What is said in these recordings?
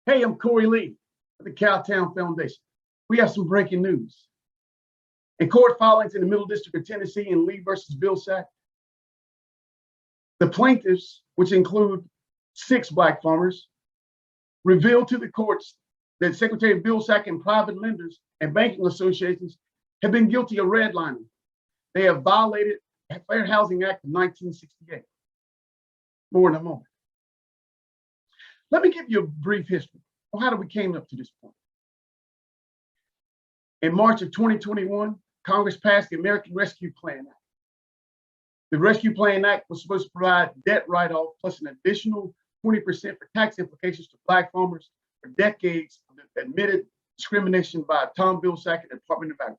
Hey, I'm Corey Lee of the Cowtown Foundation. We have some breaking news. In court filings in the Middle District of Tennessee in Lee versus Vilsack, the plaintiffs, which include 6 black farmers, revealed to the courts that Secretary Vilsack and private lenders and banking associations have been guilty of redlining. They have violated the Fair Housing Act of 1968. More in a moment. Let me give you a brief history on how we came up to this point. In March of 2021, Congress passed the American Rescue Plan Act. The Rescue Plan Act was supposed to provide debt write-off plus an additional 20% for tax implications to black farmers for decades of admitted discrimination by Tom Vilsack and the Department of Agriculture.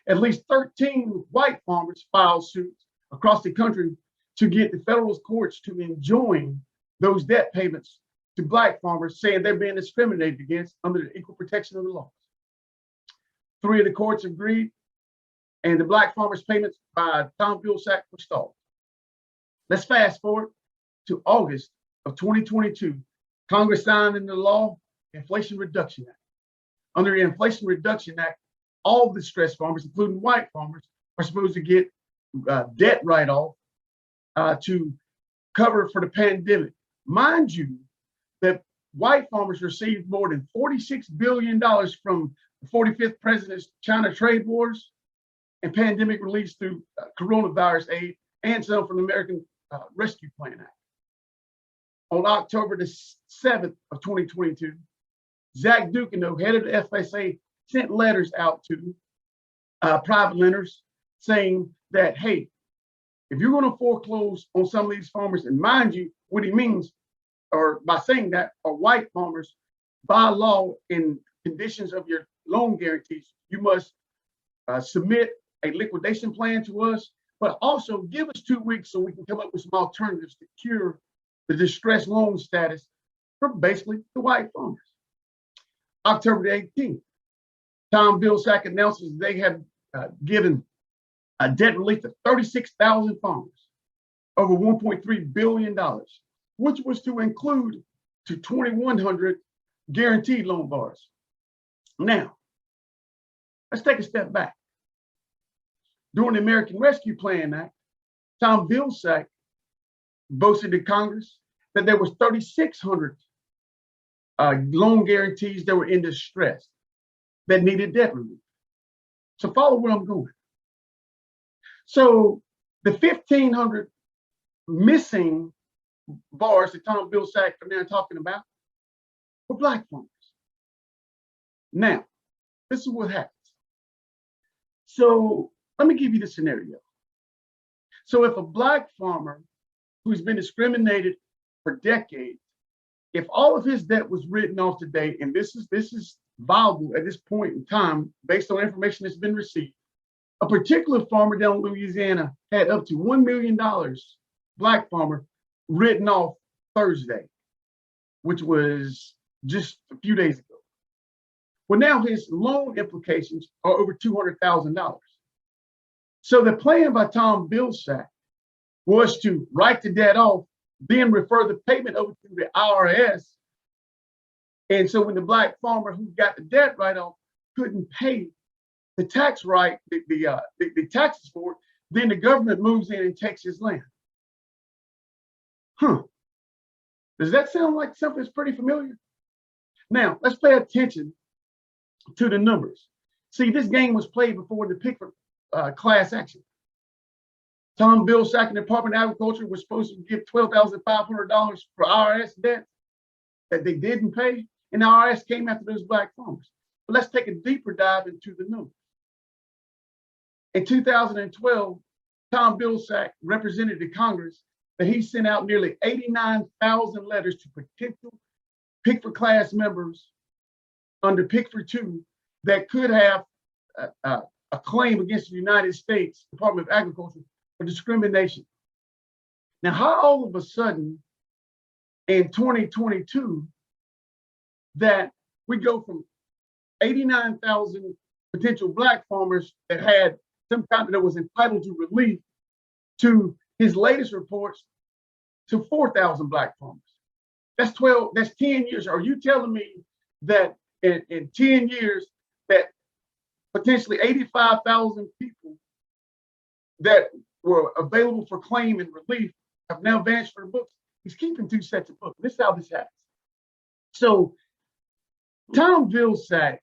At least 13 white farmers filed suits across the country to get the federal courts to enjoin those debt payments to black farmers, saying they're being discriminated against under the equal protection of the laws. 3 of the courts agreed, and the black farmers' payments by Tom Vilsack were stalled. Let's fast forward to August of 2022. Congress signed into law Inflation Reduction Act. Under the Inflation Reduction Act, all distressed farmers, including white farmers, are supposed to get debt write-off to cover for the pandemic. Mind you, that white farmers received more than $46 billion from the 45th president's China trade wars and pandemic relief through coronavirus aid, and some from the American Rescue Plan Act. On October the 7th of 2022, Zach Ducano, head of the FSA, sent letters out to private lenders saying that, hey, if you're going to foreclose on some of these farmers, and mind you, what he means, or by saying that, are white farmers, by law, in conditions of your loan guarantees, you must submit a liquidation plan to us, but also give us 2 weeks so we can come up with some alternatives to cure the distressed loan status for basically the white farmers. October the 18th, Tom Vilsack announces they have given a debt relief to 36,000 farmers, over $1.3 billion, which was to include to 2,100 guaranteed loan bars. Now, let's take a step back. During the American Rescue Plan Act, Tom Vilsack boasted to Congress that there was 3,600 loan guarantees that were in distress that needed debt relief. So follow where I'm going. So the 1,500 missing bars that Tom Vilsack are now talking about were black farmers. Now, this is what happens. So let me give you the scenario. So if a black farmer who's been discriminated for decades, if all of his debt was written off today, and this is viable at this point in time based on information that's been received, a particular farmer down in Louisiana had up to $1 million, black farmer, written off Thursday, which was just a few days ago. Well, now his loan implications are over $200,000. So the plan by Tom Vilsack was to write the debt off, then refer the payment over to the IRS. And so when the black farmer who got the debt write-off couldn't pay the tax the taxes for it, then the government moves in and takes his land. Does that sound like something that's pretty familiar? Now, let's pay attention to the numbers. See, this game was played before the Pickford class action. Tom Vilsack and the Department of Agriculture was supposed to give $12,500 for IRS debt that they didn't pay, and the IRS came after those black farmers. But let's take a deeper dive into the numbers. In 2012, Tom Vilsack represented to Congress that he sent out nearly 89,000 letters to potential Pickford class members under Pickford 2 that could have a claim against the United States Department of Agriculture for discrimination. Now, how all of a sudden in 2022 that we go from 89,000 potential black farmers that had some kind that was entitled to relief to his latest reports to 4,000 black farmers? That's 12, that's 10 years. Are you telling me that in 10 years that potentially 85,000 people that were available for claim and relief have now vanished from the books? He's keeping 2 sets of books. This is how this happens. So Tom Vilsack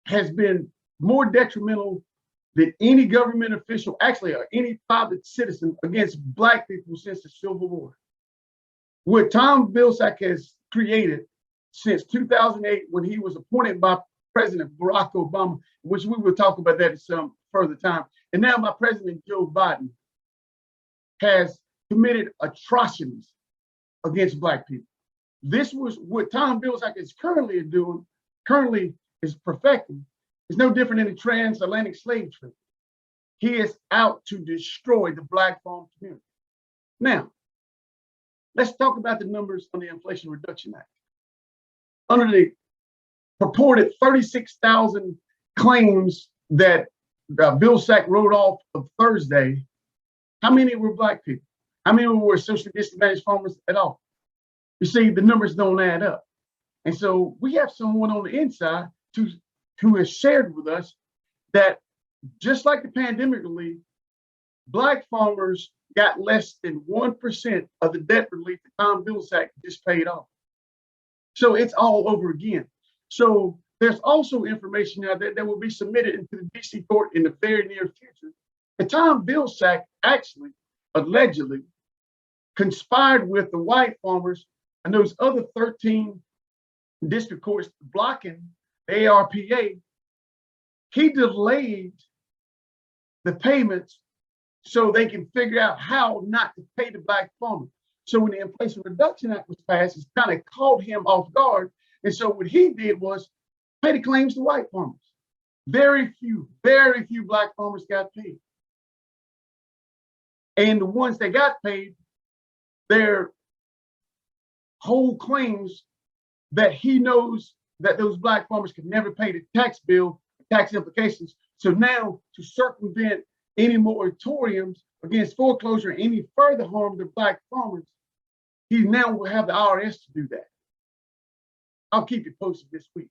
has been more detrimental than any government official, actually, or any private citizen against Black people since the Civil War. What Tom Vilsack has created since 2008, when he was appointed by President Barack Obama, which we will talk about that at some further time, and now by President Joe Biden, has committed atrocities against Black people. This was what Tom Vilsack is currently doing, currently is perfecting. It's no different than the transatlantic slave trade. He is out to destroy the Black farm community. Now, let's talk about the numbers on the Inflation Reduction Act. Under the purported 36,000 claims that Vilsack wrote off of Thursday, how many were Black people? How many were socially disadvantaged farmers at all? You see, the numbers don't add up. And so we have someone on the inside who has shared with us that just like the pandemic relief, Black farmers got less than 1% of the debt relief that Tom Vilsack just paid off. So it's all over again. So there's also information now that will be submitted into the DC court in the very near future. And Tom Vilsack actually, allegedly, conspired with the white farmers and those other 13 district courts blocking the ARPA. He delayed the payments so they can figure out how not to pay the Black farmer. So when the Inflation Reduction Act was passed, it kind of caught him off guard. And so what he did was pay the claims to white farmers. Very few Black farmers got paid. And the ones that got paid, their whole claims that he knows that those Black farmers could never pay the tax bill, tax implications. So now to circumvent any moratoriums against foreclosure and any further harm to Black farmers, he now will have the IRS to do that. I'll keep you posted this week.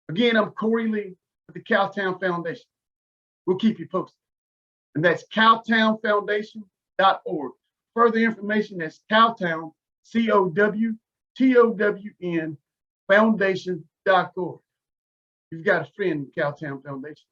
Again, I'm Corey Lee with the Cowtown Foundation. We'll keep you posted. And that's cowtownfoundation.org. Further information, that's Cowtown, COWTOWN, foundation.org. You've got a friend in the Cowtown Foundation.